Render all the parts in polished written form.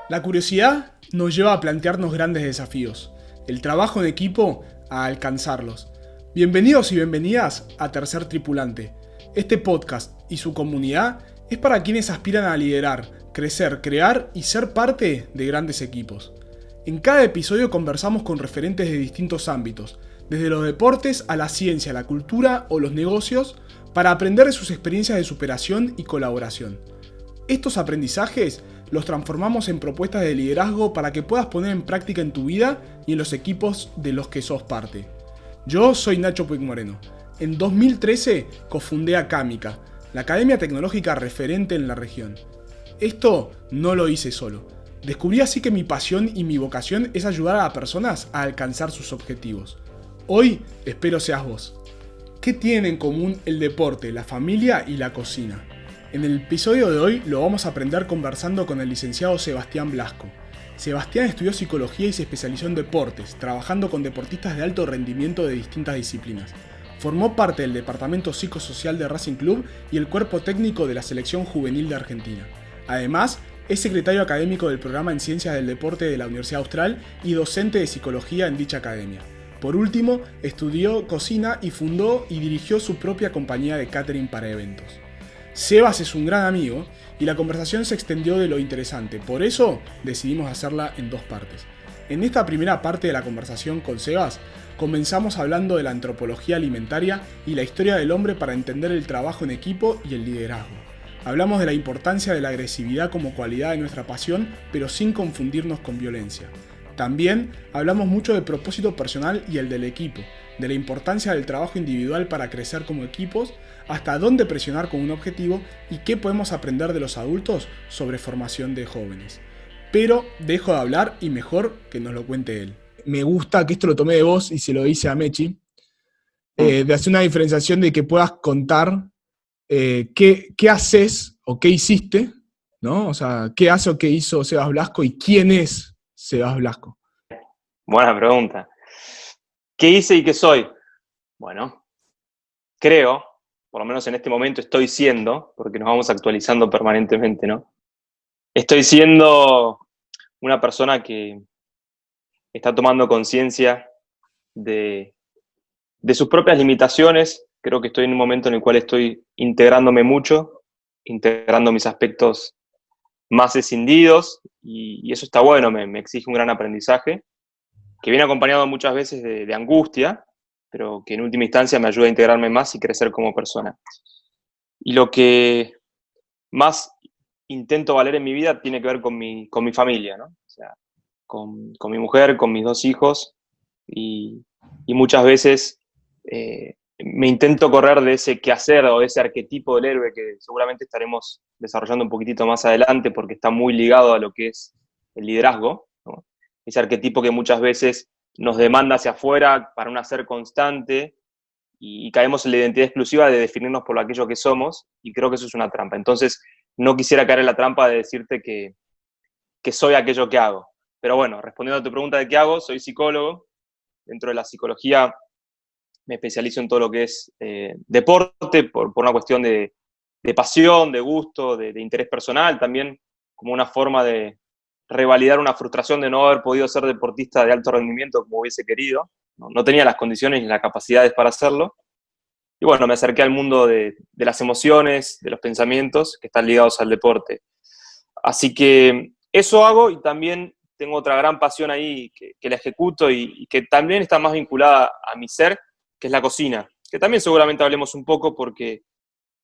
La curiosidad nos lleva a plantearnos grandes desafíos, el trabajo en equipo a alcanzarlos. Bienvenidos y bienvenidas a Tercer Tripulante. Este podcast y su comunidad es para quienes aspiran a liderar, crecer, crear y ser parte de grandes equipos. En cada episodio conversamos con referentes de distintos ámbitos, desde los deportes a la ciencia, la cultura o los negocios, para aprender de sus experiencias de superación y colaboración. Estos aprendizajes los transformamos en propuestas de liderazgo para que puedas poner en práctica en tu vida y en los equipos de los que sos parte. Yo soy Nacho Puig Moreno. En 2013 cofundé Acámica, la academia tecnológica referente en la región. Esto no lo hice solo. Descubrí así que mi pasión y mi vocación es ayudar a las personas a alcanzar sus objetivos. Hoy espero seas vos. ¿Qué tienen en común el deporte, la familia y la cocina? En el episodio de hoy lo vamos a aprender conversando con el licenciado Sebastián Blasco. Sebastián estudió psicología y se especializó en deportes, trabajando con deportistas de alto rendimiento de distintas disciplinas. Formó parte del departamento psicosocial de Racing Club y el cuerpo técnico de la selección juvenil de Argentina. Además, es secretario académico del programa en Ciencias del Deporte de la Universidad Austral y docente de psicología en dicha academia. Por último, estudió cocina y fundó y dirigió su propia compañía de catering para eventos. Sebas es un gran amigo y la conversación se extendió de lo interesante, por eso decidimos hacerla en dos partes. En esta primera parte de la conversación con Sebas, comenzamos hablando de la antropología alimentaria y la historia del hombre para entender el trabajo en equipo y el liderazgo. Hablamos de la importancia de la agresividad como cualidad de nuestra pasión, pero sin confundirnos con violencia. También hablamos mucho del propósito personal y el del equipo, de la importancia del trabajo individual para crecer como equipos, hasta dónde presionar con un objetivo y qué podemos aprender de los adultos sobre formación de jóvenes. Pero dejo de hablar y mejor que nos lo cuente él. Me gusta que esto lo tomé de vos y se lo hice a Mechi, de hacer una diferenciación de que puedas contar qué haces o qué hiciste, ¿no? O sea, qué hace o qué hizo Sebas Blasco y quién es Sebas Blasco. Buena pregunta. ¿Qué hice y qué soy? Bueno, creo, por lo menos en este momento estoy siendo, porque nos vamos actualizando permanentemente, ¿no? Estoy siendo una persona que está tomando conciencia de, de sus propias limitaciones. Creo que estoy en un momento en el cual estoy integrándome mucho, integrando mis aspectos más escindidos, y eso está bueno, me exige un gran aprendizaje, que viene acompañado muchas veces de angustia, pero que en última instancia me ayuda a integrarme más y crecer como persona. Y lo que más intento valer en mi vida tiene que ver con mi familia, ¿no? O sea, con mi mujer, con mis dos hijos, y muchas veces me intento correr de ese quehacer o de ese arquetipo del héroe que seguramente estaremos desarrollando un poquitito más adelante porque está muy ligado a lo que es el liderazgo, ¿no? Ese arquetipo que muchas veces nos demanda hacia afuera para un hacer constante y caemos en la identidad exclusiva de definirnos por aquello que somos, y creo que eso es una trampa. Entonces, no quisiera caer en la trampa de decirte que soy aquello que hago. Pero bueno, respondiendo a tu pregunta de qué hago, soy psicólogo. Dentro de la psicología me especializo en todo lo que es deporte, por una cuestión de pasión, de gusto, de interés personal, también como una forma de revalidar una frustración de no haber podido ser deportista de alto rendimiento como hubiese querido. No tenía las condiciones ni las capacidades para hacerlo. Y bueno, me acerqué al mundo de las emociones, de los pensamientos que están ligados al deporte. Así que eso hago, y también tengo otra gran pasión ahí que la ejecuto y que también está más vinculada a mi ser, que es la cocina, que también seguramente hablemos un poco porque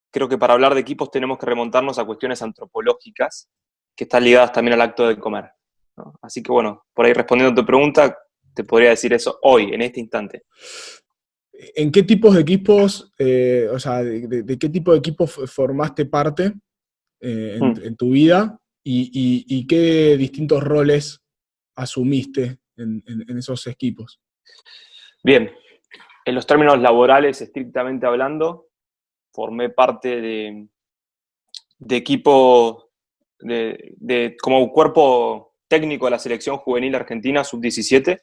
creo que para hablar de equipos tenemos que remontarnos a cuestiones antropológicas que están ligadas también al acto de comer, ¿no? Así que bueno, por ahí respondiendo a tu pregunta, te podría decir eso hoy, en este instante. ¿En qué tipos de equipos, o sea, de qué tipo de equipos formaste parte en tu vida y qué distintos roles asumiste en esos equipos? Bien, en los términos laborales, estrictamente hablando, formé parte de equipo como cuerpo técnico de la selección juvenil argentina sub-17,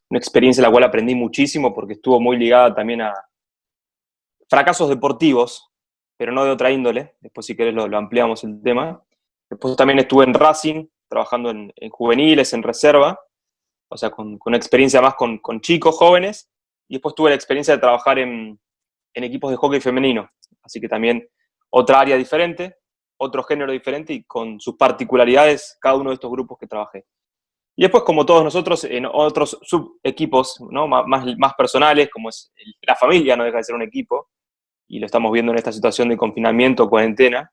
una experiencia en la cual aprendí muchísimo porque estuvo muy ligada también a fracasos deportivos, pero no de otra índole. Después, si querés, lo ampliamos el tema. Después también estuve en Racing, trabajando en juveniles, en reserva, o sea, con una experiencia más con chicos, jóvenes, y después tuve la experiencia de trabajar en equipos de hockey femenino, así que también otra área diferente, otro género diferente y con sus particularidades cada uno de estos grupos que trabajé. Y después, como todos nosotros, en otros subequipos, ¿no? Más personales, como es la familia, no deja de ser un equipo, y lo estamos viendo en esta situación de confinamiento, cuarentena,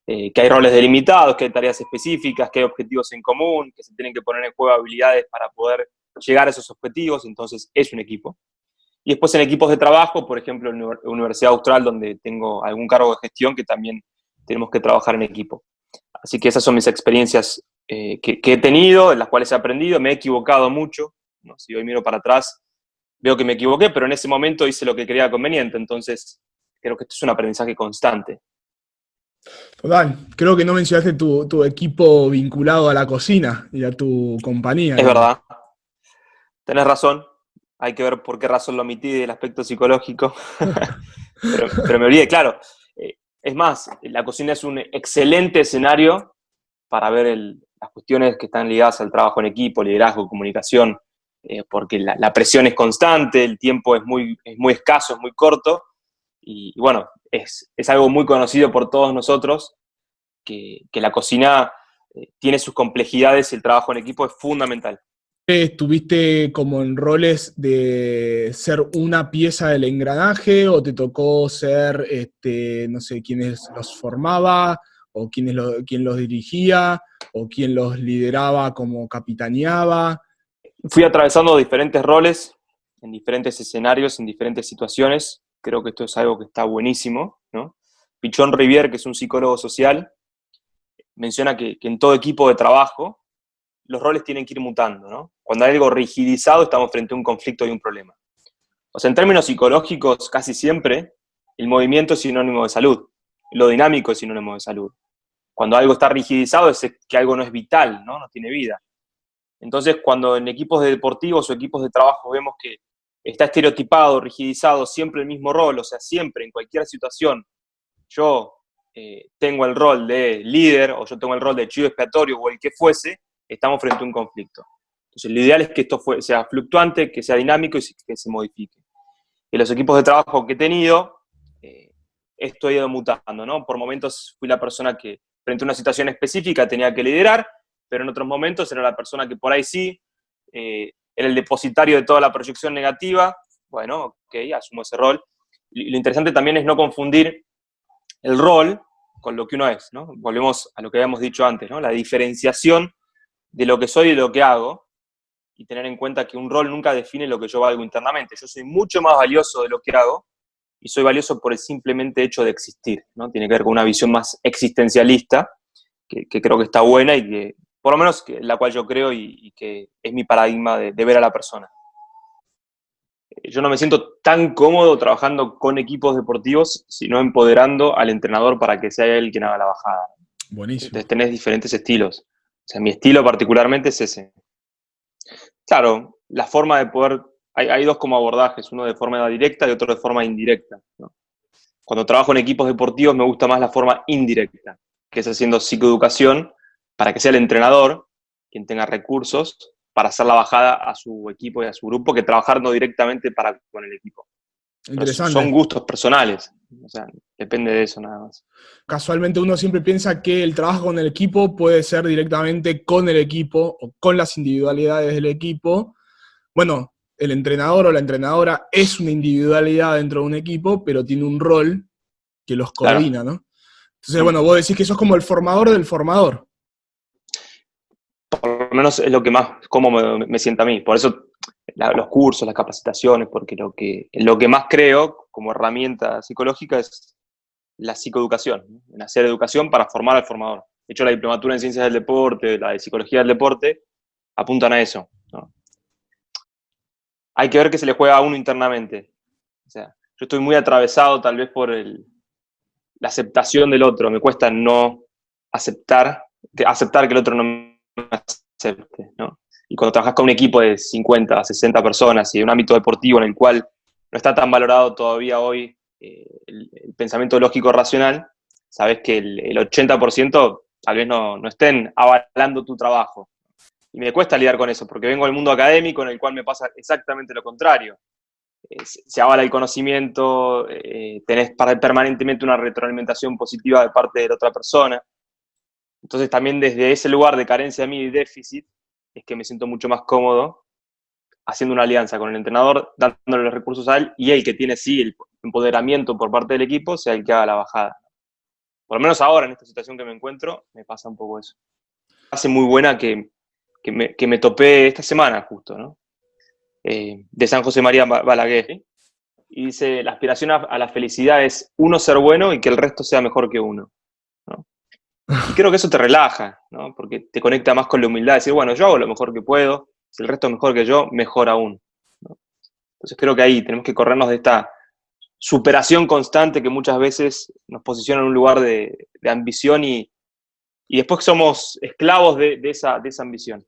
que hay roles delimitados, que hay tareas específicas, que hay objetivos en común, que se tienen que poner en juego habilidades para poder llegar a esos objetivos, entonces es un equipo. Y después en equipos de trabajo, por ejemplo, en la Universidad Austral, donde tengo algún cargo de gestión, que también tenemos que trabajar en equipo. Así que esas son mis experiencias que he tenido, en las cuales he aprendido, me he equivocado mucho, ¿no? Si hoy miro para atrás, veo que me equivoqué, pero en ese momento hice lo que creía conveniente, entonces creo que esto es un aprendizaje constante. Total, creo que no mencionaste tu equipo vinculado a la cocina y a tu compañía, Es digamos. verdad, tenés razón, hay que ver por qué razón lo omití del aspecto psicológico, pero me olvidé, claro. Es más, la cocina es un excelente escenario para ver las cuestiones que están ligadas al trabajo en equipo, liderazgo, comunicación, porque la presión es constante, el tiempo es muy escaso, es muy corto, y bueno, es algo muy conocido por todos nosotros, que la cocina tiene sus complejidades y el trabajo en equipo es fundamental. ¿Estuviste como en roles de ser una pieza del engranaje o te tocó ser, no sé, los formaba o quién los dirigía o quién los lideraba como capitaneaba? Fui atravesando diferentes roles, en diferentes escenarios, en diferentes situaciones. Creo que esto es algo que está buenísimo, ¿no? Pichón Rivière, que es un psicólogo social, menciona que en todo equipo de trabajo los roles tienen que ir mutando, ¿no? Cuando hay algo rigidizado estamos frente a un conflicto y un problema. O sea, en términos psicológicos, casi siempre el movimiento es sinónimo de salud, lo dinámico es sinónimo de salud. Cuando algo está rigidizado es que algo no es vital, ¿no? No tiene vida. Entonces, cuando en equipos de deportivos o equipos de trabajo vemos que está estereotipado, rigidizado, siempre el mismo rol, o sea, siempre, en cualquier situación, yo tengo el rol de líder o yo tengo el rol de chivo expiatorio o el que fuese, estamos frente a un conflicto. Entonces, lo ideal es que esto sea fluctuante, que sea dinámico y que se modifique. En los equipos de trabajo que he tenido, esto ha ido mutando, ¿no? Por momentos fui la persona que, frente a una situación específica, tenía que liderar, pero en otros momentos era la persona que por ahí sí, era el depositario de toda la proyección negativa. Bueno, ok, asumo ese rol. Y lo interesante también es no confundir el rol con lo que uno es, ¿no? Volvemos a lo que habíamos dicho antes, ¿no? La diferenciación de lo que soy y de lo que hago, y tener en cuenta que un rol nunca define lo que yo valgo internamente. Yo soy mucho más valioso de lo que hago, y soy valioso por el simplemente hecho de existir, ¿no? Tiene que ver con una visión más existencialista, que creo que está buena y que, por lo menos, la cual yo creo y que es mi paradigma de ver a la persona. Yo no me siento tan cómodo trabajando con equipos deportivos, sino empoderando al entrenador para que sea él quien haga la bajada. Buenísimo. Entonces tenés diferentes estilos. O sea, mi estilo particularmente es ese. Claro, la forma de poder... Hay dos como abordajes, uno de forma directa y otro de forma indirecta, ¿no? Cuando trabajo en equipos deportivos me gusta más la forma indirecta, que es haciendo psicoeducación para que sea el entrenador quien tenga recursos para hacer la bajada a su equipo y a su grupo, que trabajando directamente con el equipo. Pero son Interesante. gustos personales, o sea, depende de eso nada más. Casualmente uno siempre piensa que el trabajo con el equipo puede ser directamente con el equipo o con las individualidades del equipo. Bueno, el entrenador o la entrenadora es una individualidad dentro de un equipo, pero tiene un rol que los Claro. coordina, ¿no? Entonces, bueno, vos decís que sos como el formador del formador. Por lo menos es lo que más cómodo me sienta a mí. Por eso los cursos, las capacitaciones, porque lo que más creo como herramienta psicológica es la psicoeducación, ¿no? En hacer educación para formar al formador. De hecho, la diplomatura en ciencias del deporte, la de psicología del deporte, apuntan a eso, ¿no? Hay que ver qué se le juega a uno internamente. O sea, yo estoy muy atravesado tal vez por la aceptación del otro. Me cuesta no aceptar que el otro no me acepte, ¿no? Y cuando trabajas con un equipo de 50, 60 personas y en un ámbito deportivo en el cual no está tan valorado todavía hoy el pensamiento lógico racional, sabes que el 80% tal vez no estén avalando tu trabajo. Y me cuesta lidiar con eso, porque vengo del mundo académico en el cual me pasa exactamente lo contrario. Se avala el conocimiento, tenés permanentemente una retroalimentación positiva de parte de la otra persona. Entonces también desde ese lugar de carencia de mí y déficit, es que me siento mucho más cómodo haciendo una alianza con el entrenador, dándole los recursos a él, y él que tiene sí el empoderamiento por parte del equipo, sea el que haga la bajada. Por lo menos ahora, en esta situación que me encuentro, me pasa un poco eso. Hace muy buena que me topé esta semana justo, ¿no? De San José María Balaguer, ¿sí? Y dice, la aspiración a la felicidad es uno ser bueno y que el resto sea mejor que uno, ¿no? Y creo que eso te relaja, ¿no? Porque te conecta más con la humildad, decir, bueno, yo hago lo mejor que puedo, si el resto es mejor que yo, mejor aún, ¿no? Entonces creo que ahí tenemos que corrernos de esta superación constante que muchas veces nos posiciona en un lugar de ambición y después somos esclavos de esa ambición.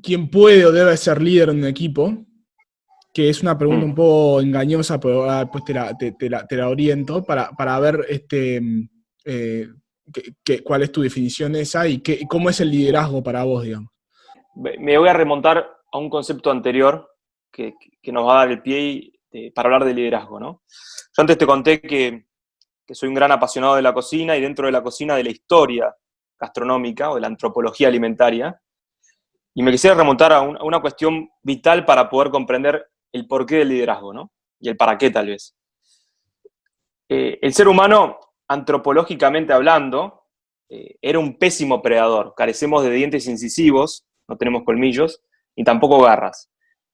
¿Quién puede o debe ser líder en un equipo? Que es una pregunta un poco engañosa, pero después te la oriento para ver cuál es tu definición esa y cómo es el liderazgo para vos, digamos. Me voy a remontar a un concepto anterior que nos va a dar el pie para hablar de liderazgo, ¿no? Yo antes te conté que soy un gran apasionado de la cocina y dentro de la cocina de la historia gastronómica o de la antropología alimentaria. Y me quisiera remontar a una cuestión vital para poder comprender el porqué del liderazgo, ¿no? Y el para qué, tal vez. El ser humano, antropológicamente hablando, era un pésimo predador. Carecemos de dientes incisivos, no tenemos colmillos, ni tampoco garras.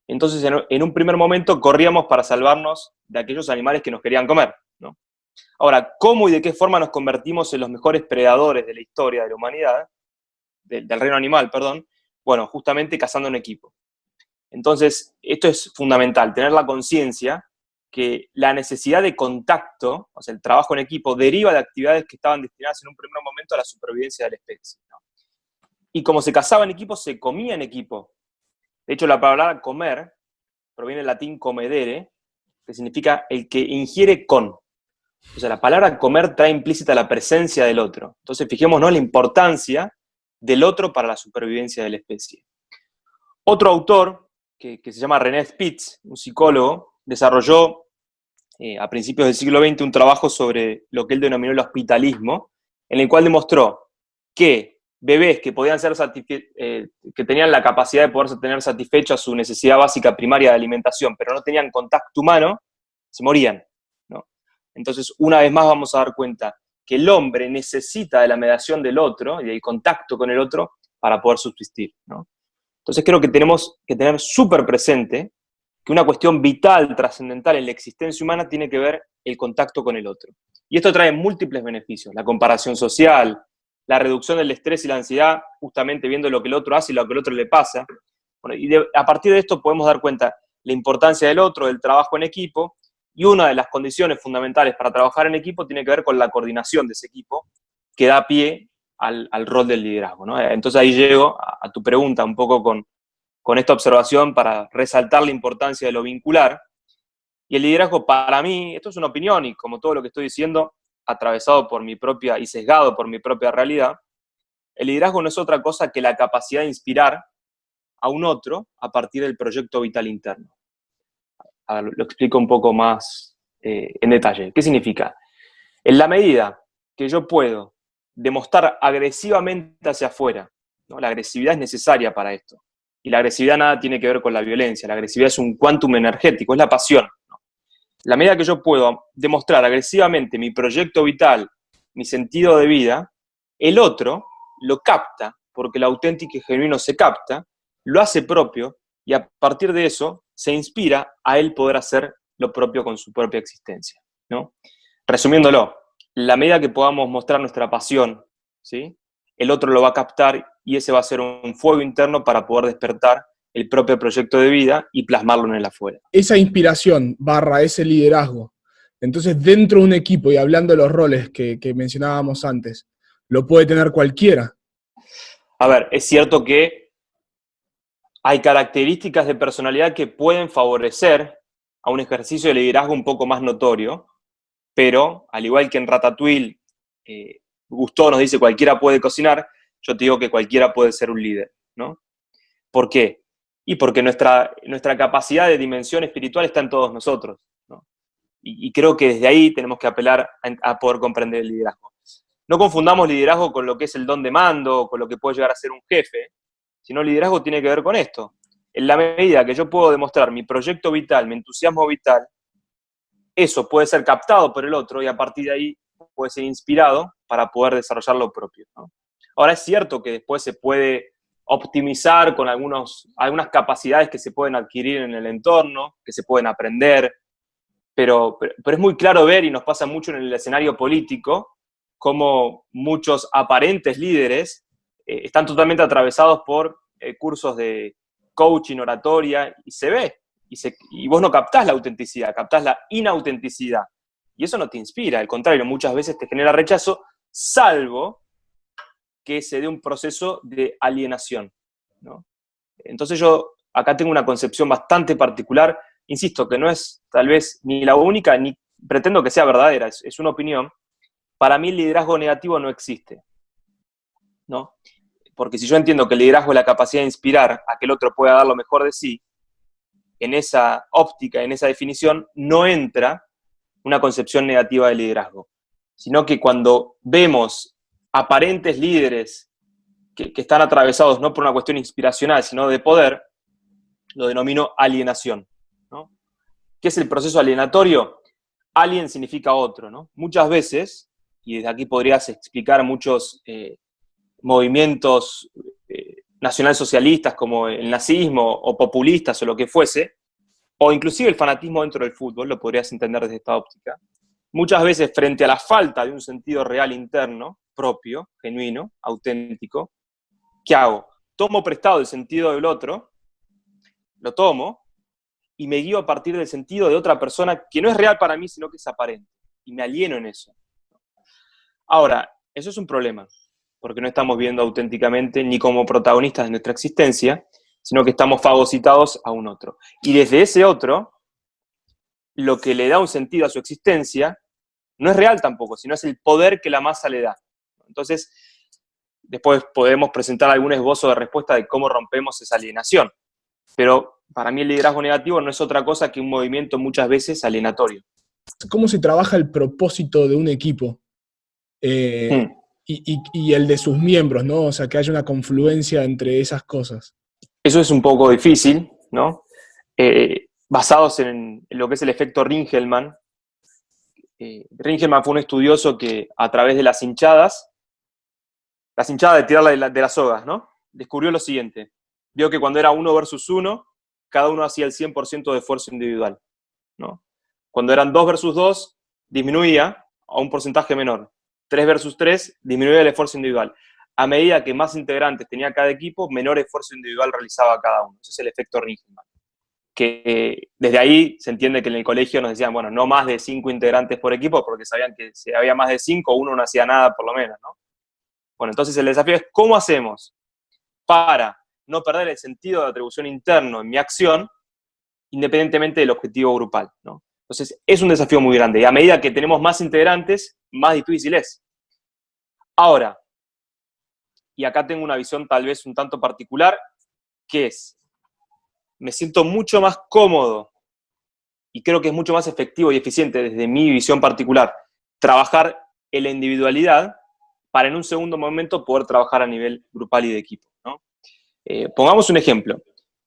Entonces, en un primer momento, corríamos para salvarnos de aquellos animales que nos querían comer, ¿no? Ahora, ¿cómo y de qué forma nos convertimos en los mejores predadores de la historia de la humanidad, del reino animal, perdón? Bueno, justamente cazando en equipo. Entonces, esto es fundamental, tener la conciencia que la necesidad de contacto, o sea, el trabajo en equipo, deriva de actividades que estaban destinadas en un primer momento a la supervivencia de la especie, ¿no? Y como se cazaba en equipo, se comía en equipo. De hecho, la palabra comer proviene del latín comedere, que significa el que ingiere con. O sea, la palabra comer trae implícita la presencia del otro. Entonces, fijémonos la importancia del otro para la supervivencia de la especie. Otro autor, que se llama René Spitz, un psicólogo, desarrolló a principios del siglo XX un trabajo sobre lo que él denominó el hospitalismo, en el cual demostró que bebés que podían ser que tenían la capacidad de poder tener satisfecha su necesidad básica primaria de alimentación, pero no tenían contacto humano, se morían, ¿no? Entonces, una vez más vamos a dar cuenta que el hombre necesita de la mediación del otro y del contacto con el otro para poder subsistir, ¿no? Entonces creo que tenemos que tener súper presente que una cuestión vital, trascendental en la existencia humana tiene que ver el contacto con el otro. Y esto trae múltiples beneficios, la comparación social, la reducción del estrés y la ansiedad, justamente viendo lo que el otro hace y lo que el otro le pasa. Bueno, a partir de esto podemos dar cuenta la importancia del otro, del trabajo en equipo, y una de las condiciones fundamentales para trabajar en equipo tiene que ver con la coordinación de ese equipo, que da pie al rol del liderazgo, ¿no? Entonces ahí llego a tu pregunta un poco con esta observación para resaltar la importancia de lo vincular. Y el liderazgo para mí, esto es una opinión y como todo lo que estoy diciendo, atravesado por mi propia y sesgado por mi propia realidad, el liderazgo no es otra cosa que la capacidad de inspirar a un otro a partir del proyecto vital interno. A ver, lo explico un poco más en detalle. ¿Qué significa? En la medida que yo puedo demostrar agresivamente hacia afuera, ¿no? La agresividad es necesaria para esto. Y la agresividad nada tiene que ver con la violencia. La agresividad es un quantum energético, es la pasión, ¿no? La medida que yo puedo demostrar agresivamente mi proyecto vital, mi sentido de vida, el otro lo capta, porque el auténtico y genuino se capta, lo hace propio y a partir de eso se inspira a él poder hacer lo propio con su propia existencia, ¿no? Resumiéndolo, la medida que podamos mostrar nuestra pasión, ¿sí? El otro lo va a captar y ese va a ser un fuego interno para poder despertar el propio proyecto de vida y plasmarlo en el afuera. Esa inspiración barra ese liderazgo, entonces dentro de un equipo, y hablando de los roles que mencionábamos antes, lo puede tener cualquiera. A ver, es cierto que hay características de personalidad que pueden favorecer a un ejercicio de liderazgo un poco más notorio, pero al igual que en Ratatouille Gusteau nos dice cualquiera puede cocinar, yo te digo que cualquiera puede ser un líder, ¿no? ¿Por qué? Y porque nuestra capacidad de dimensión espiritual está en todos nosotros, ¿no? Y creo que desde ahí tenemos que apelar a poder comprender el liderazgo. No confundamos liderazgo con lo que es el don de mando, con lo que puede llegar a ser un jefe, sino liderazgo tiene que ver con esto. En la medida que yo puedo demostrar mi proyecto vital, mi entusiasmo vital, eso puede ser captado por el otro y a partir de ahí puede ser inspirado para poder desarrollar lo propio, ¿no? Ahora es cierto que después se puede optimizar con algunas capacidades que se pueden adquirir en el entorno, que se pueden aprender, pero es muy claro ver, y nos pasa mucho en el escenario político, cómo muchos aparentes líderes están totalmente atravesados por cursos de coaching, oratoria, y se ve, y vos no captás la autenticidad, captás la inautenticidad. Y eso no te inspira, al contrario, muchas veces te genera rechazo, salvo que se dé un proceso de alienación, ¿no? Entonces yo acá tengo una concepción bastante particular, insisto, que no es tal vez ni la única, ni pretendo que sea verdadera, es una opinión. Para mí el liderazgo negativo no existe, ¿no? Porque si yo entiendo que el liderazgo es la capacidad de inspirar a que el otro pueda dar lo mejor de sí, en esa óptica, en esa definición, no entra una concepción negativa del liderazgo, sino que cuando vemos aparentes líderes que están atravesados no por una cuestión inspiracional, sino de poder, lo denomino alienación, ¿no? ¿Qué es el proceso alienatorio? Alien significa otro, ¿no? Muchas veces, y desde aquí podrías explicar muchos movimientos nacionalsocialistas como el nazismo o populistas o lo que fuese, o inclusive el fanatismo dentro del fútbol, lo podrías entender desde esta óptica. Muchas veces frente a la falta de un sentido real interno, propio, genuino, auténtico, ¿qué hago? Tomo prestado el sentido del otro, lo tomo y me guío a partir del sentido de otra persona que no es real para mí, sino que es aparente. Y me alieno en eso. Ahora, eso es un problema, porque no estamos viendo auténticamente ni como protagonistas de nuestra existencia, sino que estamos fagocitados a un otro. Y desde ese otro, lo que le da un sentido a su existencia no es real tampoco, sino es el poder que la masa le da. Entonces, después podemos presentar algún esbozo de respuesta de cómo rompemos esa alienación. Pero para mí el liderazgo negativo no es otra cosa que un movimiento muchas veces alienatorio. ¿Cómo se trabaja el propósito de un equipo? Y el de sus miembros, ¿no? O sea, que haya una confluencia entre esas cosas. Eso es un poco difícil, ¿no? Basados en lo que es el efecto Ringelmann. Ringelmann fue un estudioso que a través de las hinchadas de tirar de las sogas, ¿no? Descubrió lo siguiente. Vio que cuando era 1 versus 1, cada uno hacía el 100% de esfuerzo individual, ¿no? Cuando eran 2 versus 2, disminuía a un porcentaje menor. 3 versus 3, disminuía el esfuerzo individual. A medida que más integrantes tenía cada equipo, menor esfuerzo individual realizaba cada uno. Ese es el efecto Ringelmann. Que desde ahí se entiende que en el colegio nos decían, bueno, no más de 5 integrantes por equipo, porque sabían que si había más de 5, uno no hacía nada por lo menos, ¿no? Bueno, entonces el desafío es, ¿cómo hacemos para no perder el sentido de atribución interno en mi acción, independientemente del objetivo grupal, ¿no? Entonces, es un desafío muy grande. Y a medida que tenemos más integrantes, más difícil es. Ahora, y acá tengo una visión tal vez un tanto particular, que es, me siento mucho más cómodo y creo que es mucho más efectivo y eficiente desde mi visión particular trabajar en la individualidad para en un segundo momento poder trabajar a nivel grupal y de equipo, ¿no? Pongamos un ejemplo.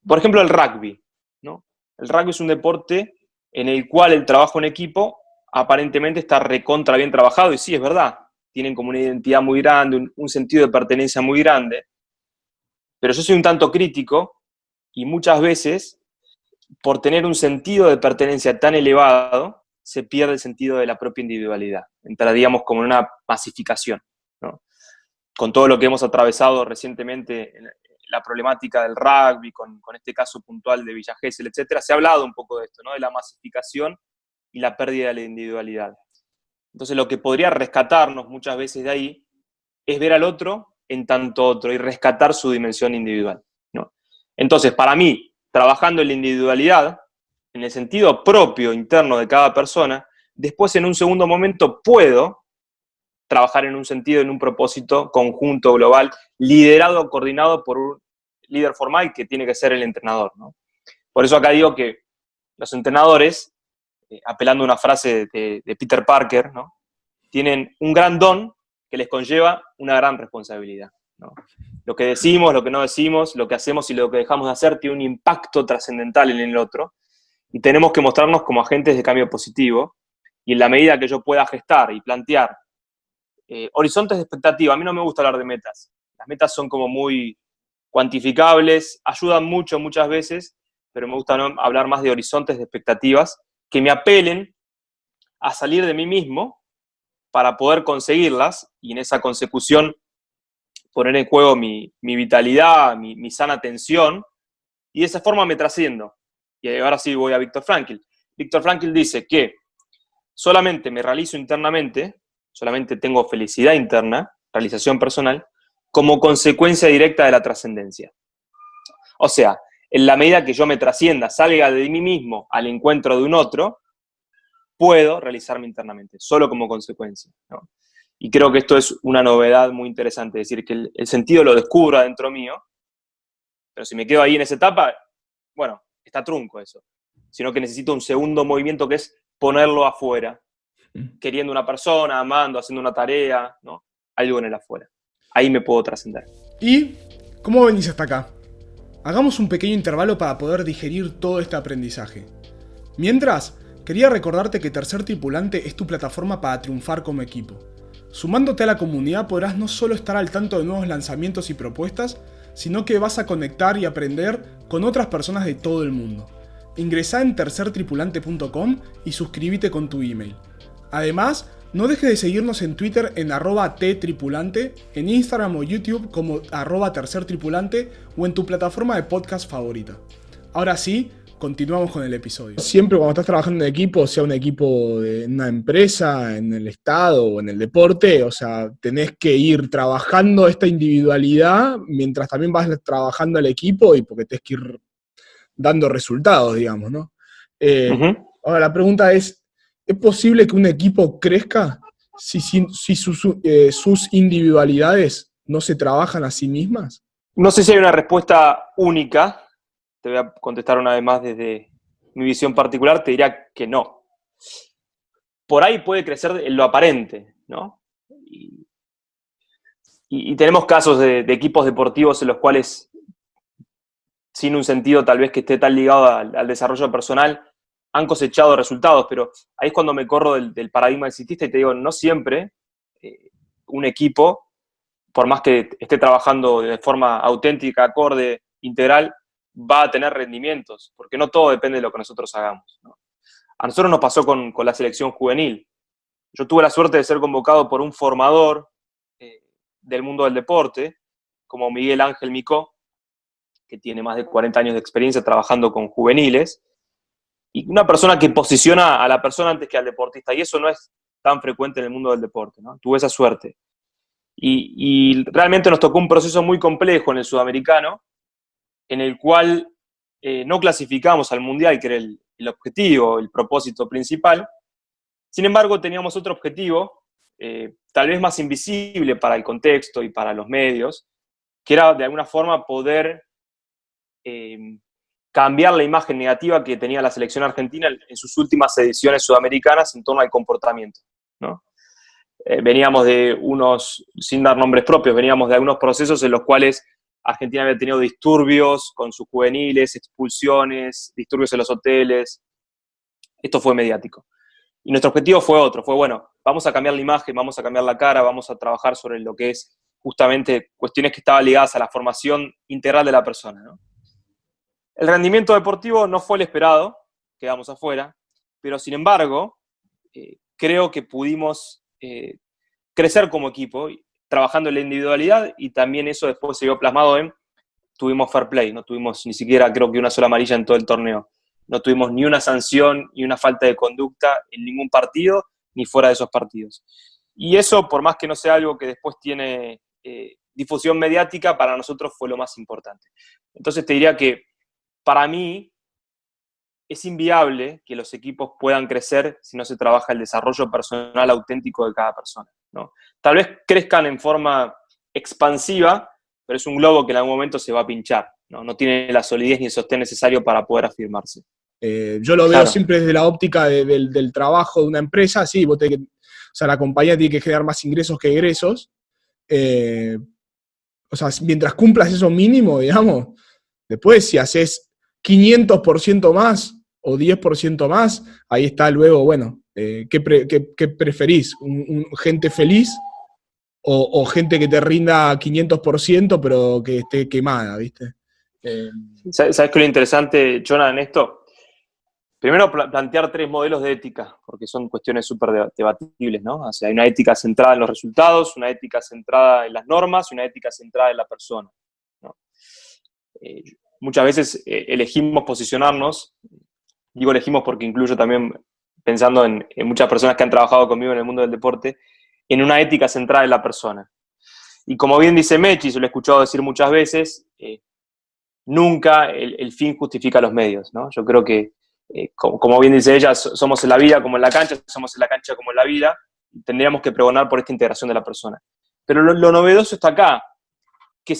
Por ejemplo, el rugby, ¿no? El rugby es un deporte en el cual el trabajo en equipo aparentemente está recontra bien trabajado, y sí, es verdad, tienen como una identidad muy grande, un sentido de pertenencia muy grande, pero yo soy un tanto crítico y muchas veces, por tener un sentido de pertenencia tan elevado, se pierde el sentido de la propia individualidad. Entraríamos como en una masificación, ¿no? Con todo lo que hemos atravesado recientemente en la problemática del rugby, con este caso puntual de Villa Gesell, etcétera, se ha hablado un poco de esto, ¿no? De la masificación y la pérdida de la individualidad. Entonces, lo que podría rescatarnos muchas veces de ahí es ver al otro en tanto otro y rescatar su dimensión individual, ¿no? Entonces, para mí, trabajando en la individualidad, en el sentido propio interno de cada persona, después en un segundo momento puedo trabajar en un sentido, en un propósito conjunto, global, liderado, coordinado por un líder formal que tiene que ser el entrenador, ¿no? Por eso acá digo que los entrenadores, apelando a una frase de Peter Parker, ¿no? Tienen un gran don que les conlleva una gran responsabilidad, ¿no? Lo que decimos, lo que no decimos, lo que hacemos y lo que dejamos de hacer tiene un impacto trascendental en el otro, y tenemos que mostrarnos como agentes de cambio positivo, y en la medida que yo pueda gestar y plantear horizontes de expectativa. A mí no me gusta hablar de metas. Las metas son como muy cuantificables, ayudan mucho muchas veces, pero me gusta hablar más de horizontes de expectativas que me apelen a salir de mí mismo para poder conseguirlas y en esa consecución poner en juego mi vitalidad, mi sana tensión, y de esa forma me trasciendo. Y ahora sí voy a Viktor Frankl. Viktor Frankl dice que solamente me realizo internamente, solamente tengo felicidad interna, realización personal, como consecuencia directa de la trascendencia. O sea, en la medida que yo me trascienda, salga de mí mismo al encuentro de un otro, puedo realizarme internamente, solo como consecuencia, ¿no? Y creo que esto es una novedad muy interesante, es decir, que el sentido lo descubro adentro mío, pero si me quedo ahí en esa etapa, bueno, está trunco eso. Sino que necesito un segundo movimiento que es ponerlo afuera, queriendo una persona, amando, haciendo una tarea, ¿no? Algo en el afuera. Ahí me puedo trascender. ¿Y cómo venís hasta acá? Hagamos un pequeño intervalo para poder digerir todo este aprendizaje. Mientras, quería recordarte que Tercer Tripulante es tu plataforma para triunfar como equipo. Sumándote a la comunidad podrás no solo estar al tanto de nuevos lanzamientos y propuestas, sino que vas a conectar y aprender con otras personas de todo el mundo. Ingresá en tercertripulante.com y suscríbete con tu email. Además, no dejes de seguirnos en Twitter en @ttripulante, en Instagram o YouTube como @tercertripulante o en tu plataforma de podcast favorita. Ahora sí, continuamos con el episodio. Siempre cuando estás trabajando en equipo, sea un equipo de una empresa, en el Estado o en el deporte, o sea, tenés que ir trabajando esta individualidad mientras también vas trabajando el equipo y porque tenés que ir dando resultados, digamos, ¿no? Ahora la pregunta ¿es posible que un equipo crezca si sus individualidades no se trabajan a sí mismas? No sé si hay una respuesta única. Te voy a contestar una vez más desde mi visión particular. Te diría que no. Por ahí puede crecer en lo aparente, ¿no? Y tenemos casos de equipos deportivos en los cuales, sin un sentido tal vez que esté tan ligado al desarrollo personal, han cosechado resultados, pero ahí es cuando me corro del paradigma del citista y te digo, no siempre un equipo, por más que esté trabajando de forma auténtica, acorde, integral, va a tener rendimientos, porque no todo depende de lo que nosotros hagamos, ¿no? A nosotros nos pasó con la selección juvenil. Yo tuve la suerte de ser convocado por un formador del mundo del deporte, como Miguel Ángel Micó, que tiene más de 40 años de experiencia trabajando con juveniles, y una persona que posiciona a la persona antes que al deportista, y eso no es tan frecuente en el mundo del deporte, ¿no? Tuve esa suerte. Y realmente nos tocó un proceso muy complejo en el sudamericano, en el cual no clasificamos al Mundial, que era el objetivo, el propósito principal. Sin embargo, teníamos otro objetivo, tal vez más invisible para el contexto y para los medios, que era de alguna forma poder cambiar la imagen negativa que tenía la selección argentina en sus últimas ediciones sudamericanas en torno al comportamiento, ¿no? Veníamos de unos, sin dar nombres propios, veníamos de algunos procesos en los cuales Argentina había tenido disturbios con sus juveniles, expulsiones, disturbios en los hoteles. Esto fue mediático. Y nuestro objetivo fue otro, fue bueno, vamos a cambiar la imagen, vamos a cambiar la cara, vamos a trabajar sobre lo que es justamente cuestiones que estaban ligadas a la formación integral de la persona, ¿no? El rendimiento deportivo no fue el esperado, quedamos afuera, pero sin embargo, creo que pudimos crecer como equipo, trabajando en la individualidad, y también eso después se vio plasmado en, tuvimos fair play, no tuvimos ni siquiera creo que una sola amarilla en todo el torneo, no tuvimos ni una sanción ni una falta de conducta en ningún partido, ni fuera de esos partidos. Y eso, por más que no sea algo que después tiene difusión mediática, para nosotros fue lo más importante. Entonces te diría que para mí es inviable que los equipos puedan crecer si no se trabaja el desarrollo personal auténtico de cada persona. ¿no? Tal vez crezcan en forma expansiva, pero es un globo que en algún momento se va a pinchar, ¿no? No tiene la solidez ni el sostén necesario para poder afirmarse. Yo lo veo Claro. siempre desde la óptica del trabajo de una empresa. Sí, o sea, la compañía tiene que generar más ingresos que egresos. O sea, mientras cumplas eso mínimo, digamos, después si haces 500% más o 10% más, ahí está luego, bueno, ¿qué preferís? ¿Gente feliz o gente que te rinda 500% pero que esté quemada, ¿viste? Eh, ¿Sabes qué es lo interesante, Jonah, en esto? Primero, plantear tres modelos de ética, porque son cuestiones súper debatibles, ¿no? O sea, hay una ética centrada en los resultados, una ética centrada en las normas y una ética centrada en la persona, ¿no? Eh, Muchas veces elegimos posicionarnos, digo elegimos porque incluyo también, pensando en muchas personas que han trabajado conmigo en el mundo del deporte, en una ética centrada en la persona. Y como bien dice Mechi, se lo he escuchado decir muchas veces, nunca el fin justifica los medios, ¿no? Yo creo que, como bien dice ella, somos en la vida como en la cancha, somos en la cancha como en la vida, y tendríamos que pregonar por esta integración de la persona. Pero lo novedoso está acá, que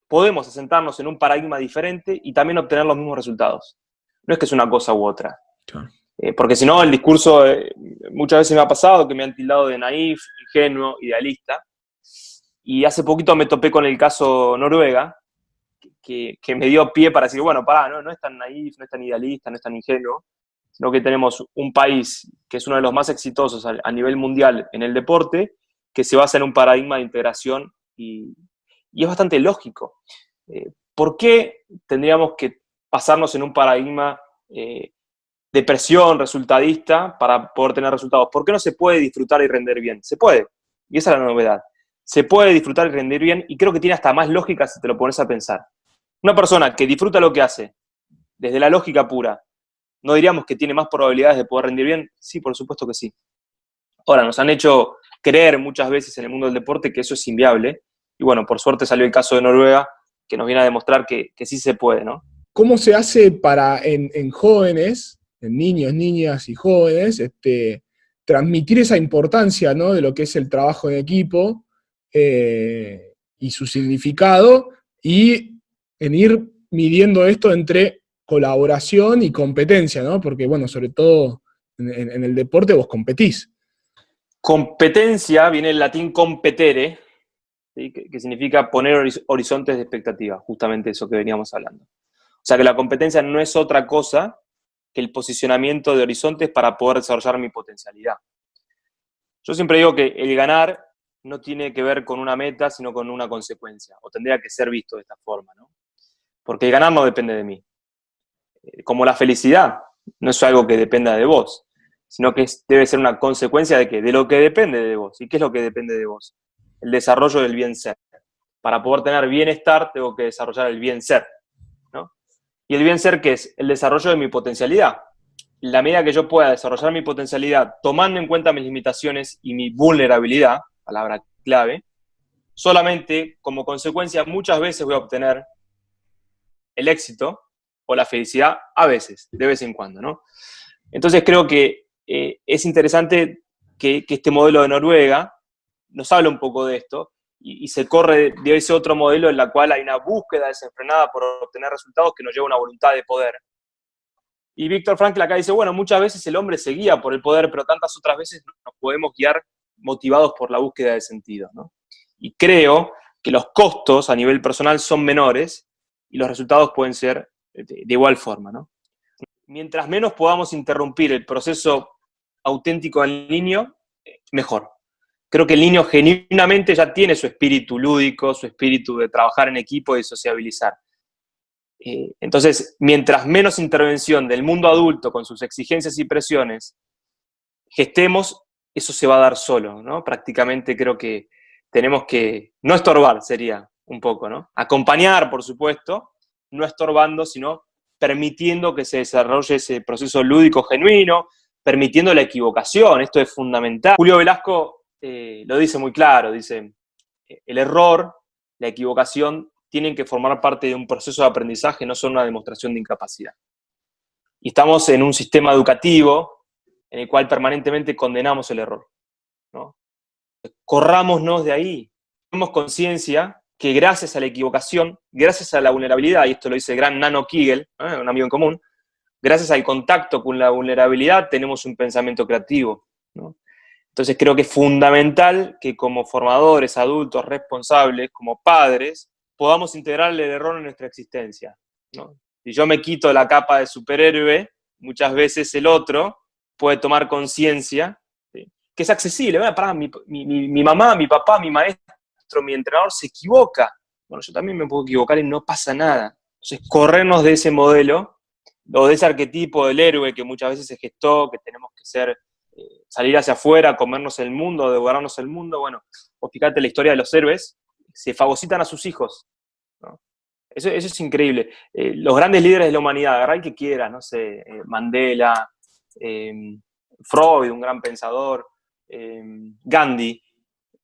podemos asentarnos en un paradigma diferente y también obtener los mismos resultados. No es que es una cosa u otra. claro. Porque si no, el discurso muchas veces me ha pasado que me han tildado de naif, ingenuo, idealista. Y hace poquito me topé con el caso Noruega, que me dio pie para decir, bueno, pará, no es tan naif, no es tan idealista, no es tan ingenuo, sino que tenemos un país que es uno de los más exitosos a nivel mundial en el deporte, que se basa en un paradigma de integración y es bastante lógico. ¿Por qué tendríamos que pasarnos en un paradigma de presión resultadista para poder tener resultados? ¿Por qué no se puede disfrutar y render bien? Se puede, y esa es la novedad. Se puede disfrutar y rendir bien, y creo que tiene hasta más lógica si te lo pones a pensar. Una persona que disfruta lo que hace, desde la lógica pura, ¿no diríamos que tiene más probabilidades de poder rendir bien? Sí, por supuesto que sí. Ahora, nos han hecho creer muchas veces en el mundo del deporte que eso es inviable, y bueno, por suerte salió el caso de Noruega, que nos viene a demostrar que sí se puede, ¿no? ¿Cómo se hace para en jóvenes, en niños, niñas y jóvenes, transmitir esa importancia, ¿no?, de lo que es el trabajo en equipo y su significado, y en ir midiendo esto entre colaboración y competencia, ¿no? Porque, bueno, sobre todo en el deporte vos competís. Competencia viene del latín competere, ¿sí? Que significa poner horizontes de expectativa, justamente eso que veníamos hablando. O sea que la competencia no es otra cosa que el posicionamiento de horizontes para poder desarrollar mi potencialidad. Yo siempre digo que el ganar no tiene que ver con una meta, sino con una consecuencia, o tendría que ser visto de esta forma, ¿no? Porque el ganar no depende de mí. Como la felicidad no es algo que dependa de vos, sino que debe ser una consecuencia de ¿qué? De lo que depende de vos. ¿Y qué es lo que depende de vos? El desarrollo del bien ser. Para poder tener bienestar, tengo que desarrollar el bien ser, ¿no? ¿Y el bien ser qué es? El desarrollo de mi potencialidad. La medida que yo pueda desarrollar mi potencialidad, tomando en cuenta mis limitaciones y mi vulnerabilidad, palabra clave, solamente como consecuencia muchas veces voy a obtener el éxito o la felicidad, a veces, de vez en cuando, ¿no? Entonces creo que es interesante que este modelo de Noruega nos habla un poco de esto y se corre de ese otro modelo en la cual hay una búsqueda desenfrenada por obtener resultados que nos lleva a una voluntad de poder. Y Víctor Frankl acá dice, bueno, muchas veces el hombre se guía por el poder, pero tantas otras veces nos podemos guiar motivados por la búsqueda de sentido, ¿no? Y creo que los costos a nivel personal son menores y los resultados pueden ser de igual forma, ¿no? Mientras menos podamos interrumpir el proceso auténtico del niño, mejor. Creo que el niño genuinamente ya tiene su espíritu lúdico, su espíritu de trabajar en equipo y sociabilizar. Entonces, mientras menos intervención del mundo adulto con sus exigencias y presiones gestemos, eso se va a dar solo, ¿no? Prácticamente creo que tenemos que no estorbar, sería un poco, ¿no? Acompañar, por supuesto, no estorbando, sino permitiendo que se desarrolle ese proceso lúdico genuino, permitiendo la equivocación, esto es fundamental. Julio Velasco lo dice muy claro, dice, el error, la equivocación, tienen que formar parte de un proceso de aprendizaje, no son una demostración de incapacidad. Y estamos en un sistema educativo en el cual permanentemente condenamos el error, ¿no? Corrámonos de ahí. Tenemos conciencia que gracias a la equivocación, gracias a la vulnerabilidad, y esto lo dice el gran Nano Kegel, un amigo en común, gracias al contacto con la vulnerabilidad tenemos un pensamiento creativo, ¿no? Entonces creo que es fundamental que como formadores, adultos, responsables, como padres, podamos integrar el error en nuestra existencia, ¿no? Si yo me quito la capa de superhéroe, muchas veces el otro puede tomar conciencia, ¿sí? Que es accesible. Bueno, pará, mi mamá, mi papá, mi maestro, mi entrenador se equivoca. Bueno, yo también me puedo equivocar y no pasa nada. Entonces, corrernos de ese modelo o de ese arquetipo del héroe que muchas veces se gestó, que tenemos que ser, salir hacia afuera, comernos el mundo, devorarnos el mundo. Bueno, vos fíjate la historia de los héroes, se fagocitan a sus hijos, ¿no? Eso es increíble. Los grandes líderes de la humanidad, agarrá el que quieras, no sé, Mandela, Freud, un gran pensador, Gandhi,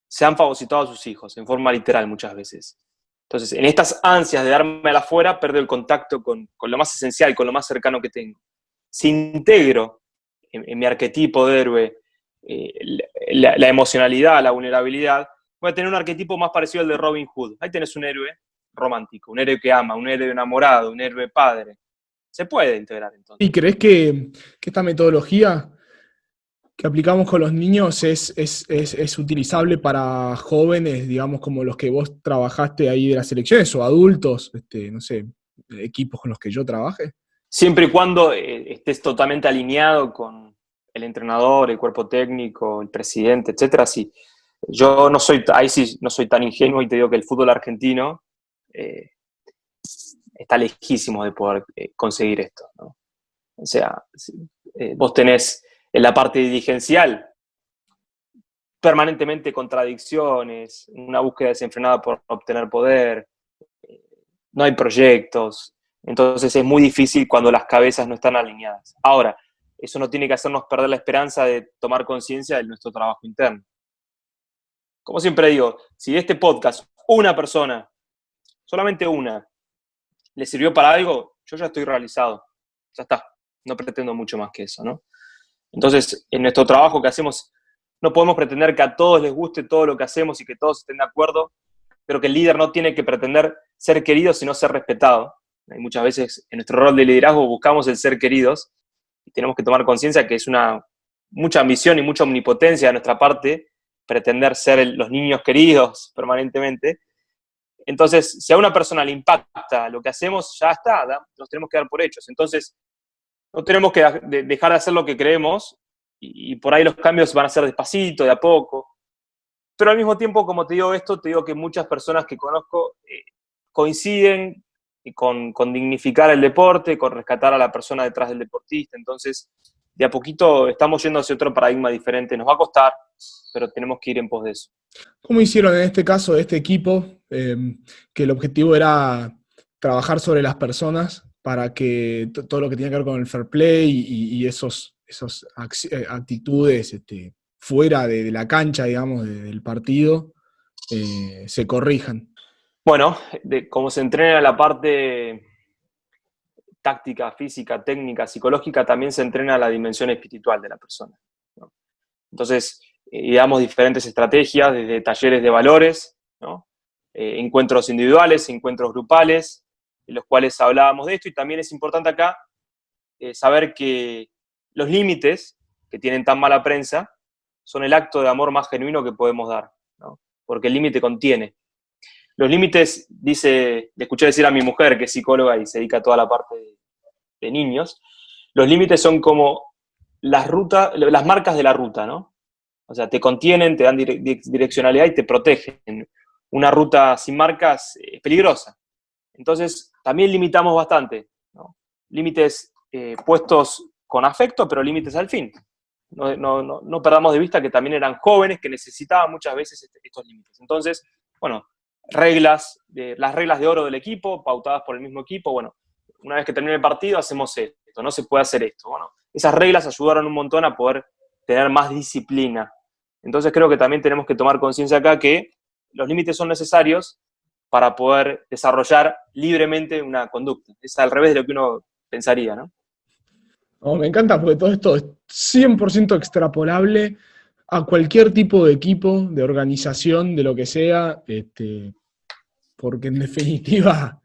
se han fagocitado a sus hijos, en forma literal muchas veces. Entonces, en estas ansias de darme al afuera, pierdo el contacto con lo más esencial, con lo más cercano que tengo. Si integro en mi arquetipo de héroe la emocionalidad, la vulnerabilidad, voy a tener un arquetipo más parecido al de Robin Hood. Ahí tenés un héroe romántico, un héroe que ama, un héroe enamorado, un héroe padre. Se puede integrar entonces. ¿Y crees que esta metodología que aplicamos con los niños es utilizable para jóvenes, digamos, como los que vos trabajaste ahí de las selecciones, o adultos, no sé, equipos con los que yo trabaje? Siempre y cuando estés totalmente alineado con el entrenador, el cuerpo técnico, el presidente, etcétera, sí. Yo no soy, ahí sí no soy tan ingenuo y te digo que el fútbol argentino eh, está lejísimo de poder conseguir esto, ¿no? O sea, vos tenés en la parte dirigencial permanentemente contradicciones, una búsqueda desenfrenada por obtener poder, no hay proyectos, entonces es muy difícil cuando las cabezas no están alineadas. Ahora, eso no tiene que hacernos perder la esperanza de tomar conciencia de nuestro trabajo interno. Como siempre digo, si de este podcast una persona, solamente una, le sirvió para algo, yo ya estoy realizado. Ya está. No pretendo mucho más que eso, ¿no? Entonces, en nuestro trabajo que hacemos, no podemos pretender que a todos les guste todo lo que hacemos y que todos estén de acuerdo, pero que el líder no tiene que pretender ser querido, sino ser respetado. Y muchas veces en nuestro rol de liderazgo buscamos el ser queridos y tenemos que tomar conciencia que es mucha ambición y mucha omnipotencia de nuestra parte pretender ser los niños queridos permanentemente. Entonces, si a una persona le impacta lo que hacemos, ya está, nos tenemos que dar por hechos. Entonces, no tenemos que dejar de hacer lo que creemos y por ahí los cambios van a ser despacito, de a poco. Pero al mismo tiempo, como te digo esto, te digo que muchas personas que conozco coinciden con dignificar el deporte, con rescatar a la persona detrás del deportista. Entonces, de a poquito estamos yendo hacia otro paradigma diferente. Nos va a costar, pero tenemos que ir en pos de eso. ¿Cómo hicieron en este caso de este equipo, que el objetivo era trabajar sobre las personas para que todo lo que tiene que ver con el fair play y esos actitudes fuera de la cancha, digamos, del partido, se corrijan? Bueno, como se entrena la parte táctica, física, técnica, psicológica, también se entrena la dimensión espiritual de la persona, ¿no? Entonces, damos diferentes estrategias, desde talleres de valores, ¿no? Encuentros individuales, encuentros grupales, en los cuales hablábamos de esto, y también es importante acá saber que los límites, que tienen tan mala prensa, son el acto de amor más genuino que podemos dar, ¿no? Porque el límite contiene. Los límites, le escuché decir a mi mujer, que es psicóloga y se dedica a toda la parte de niños, los límites son como las marcas de la ruta, ¿no? O sea, te contienen, te dan direccionalidad y te protegen. Una ruta sin marcas es peligrosa. Entonces, también limitamos bastante, ¿no? Límites puestos con afecto, pero límites al fin. No perdamos de vista que también eran jóvenes que necesitaban muchas veces estos límites. Entonces, bueno, las reglas de oro del equipo, pautadas por el mismo equipo. Bueno, una vez que termine el partido hacemos esto, no se puede hacer esto. Bueno, esas reglas ayudaron un montón a poder tener más disciplina. Entonces creo que también tenemos que tomar conciencia acá que los límites son necesarios para poder desarrollar libremente una conducta. Es al revés de lo que uno pensaría, ¿no? No, me encanta porque todo esto es 100% extrapolable a cualquier tipo de equipo, de organización, de lo que sea, porque en definitiva,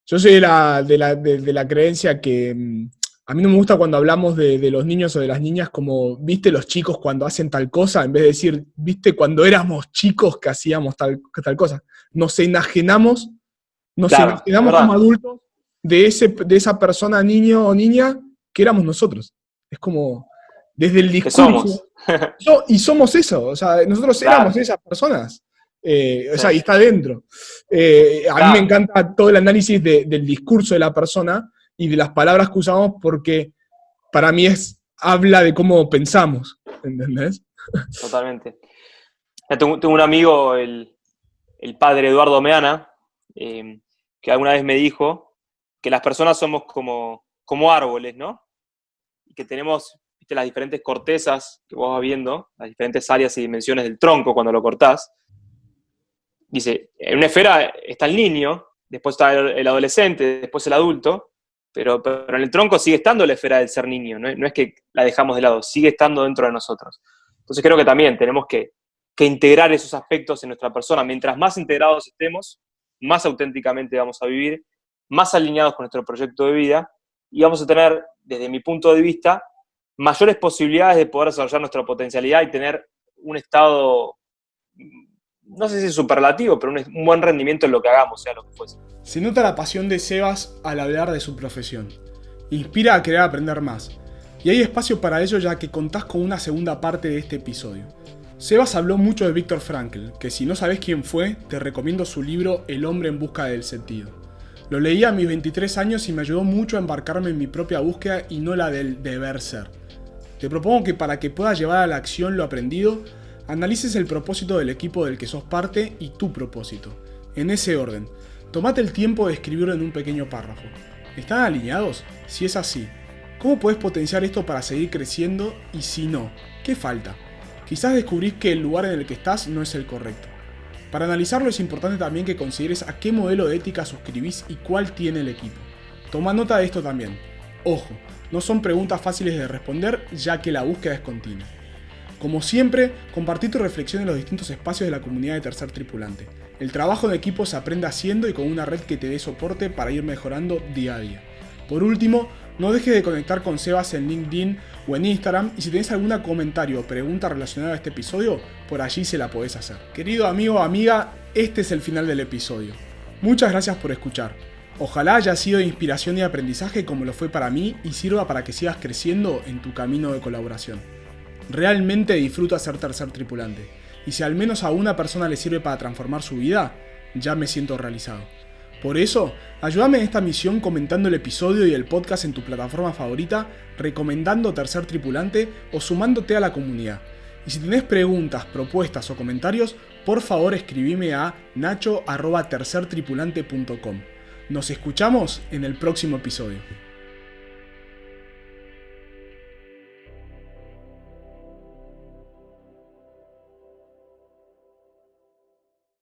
yo soy de la creencia que a mí no me gusta cuando hablamos de los niños o de las niñas como, viste los chicos cuando hacen tal cosa, en vez de decir, viste cuando éramos chicos que hacíamos tal cosa. Nos enajenamos Claro, es como verdad, adultos de esa persona, niño o niña, que éramos nosotros. Es como, desde el que somos. discurso, y somos eso, o sea, nosotros éramos Claro, esas personas. O sí, sea, y está dentro. A mí me claro. encanta todo el análisis del discurso de la persona y de las palabras que usamos porque para mí habla de cómo pensamos, ¿entendés? Totalmente. Tengo un amigo, el padre Eduardo Meana, que alguna vez me dijo que las personas somos como árboles, ¿no? Y que tenemos, viste, las diferentes cortezas que vos vas viendo, las diferentes áreas y dimensiones del tronco cuando lo cortás. Dice, en una esfera está el niño, después está el adolescente, después el adulto, pero en el tronco sigue estando la esfera del ser niño, no es que la dejamos de lado, sigue estando dentro de nosotros. Entonces creo que también tenemos que integrar esos aspectos en nuestra persona. Mientras más integrados estemos, más auténticamente vamos a vivir, más alineados con nuestro proyecto de vida y vamos a tener, desde mi punto de vista, mayores posibilidades de poder desarrollar nuestra potencialidad y tener un estado, no sé si es superlativo, pero un buen rendimiento en lo que hagamos, sea lo que fuese. Se nota la pasión de Sebas al hablar de su profesión. Inspira a querer aprender más. Y hay espacio para ello ya que contás con una segunda parte de este episodio. Sebas habló mucho de Viktor Frankl, que si no sabés quién fue, te recomiendo su libro El hombre en busca del sentido. Lo leí a mis 23 años y me ayudó mucho a embarcarme en mi propia búsqueda y no la del deber ser. Te propongo que para que puedas llevar a la acción lo aprendido, analices el propósito del equipo del que sos parte y tu propósito. En ese orden, tomate el tiempo de escribirlo en un pequeño párrafo. ¿Están alineados? Si es así, ¿cómo podés potenciar esto para seguir creciendo? Y si no, ¿qué falta? Quizás descubrís que el lugar en el que estás no es el correcto. Para analizarlo es importante también que consideres a qué modelo de ética suscribís y cuál tiene el equipo. Toma nota de esto también. Ojo, no son preguntas fáciles de responder ya que la búsqueda es continua. Como siempre, compartí tu reflexión en los distintos espacios de la comunidad de Tercer Tripulante. El trabajo en equipo se aprende haciendo y con una red que te dé soporte para ir mejorando día a día. Por último, no dejes de conectar con Sebas en LinkedIn o en Instagram y si tenés algún comentario o pregunta relacionada a este episodio, por allí se la podés hacer. Querido amigo o amiga, este es el final del episodio. Muchas gracias por escuchar. Ojalá haya sido de inspiración y aprendizaje como lo fue para mí y sirva para que sigas creciendo en tu camino de colaboración. Realmente disfruto ser tercer tripulante, y si al menos a una persona le sirve para transformar su vida, ya me siento realizado. Por eso, ayúdame en esta misión comentando el episodio y el podcast en tu plataforma favorita, recomendando Tercer Tripulante o sumándote a la comunidad. Y si tenés preguntas, propuestas o comentarios, por favor escribime a nacho@tercertripulante.com. Nos escuchamos en el próximo episodio.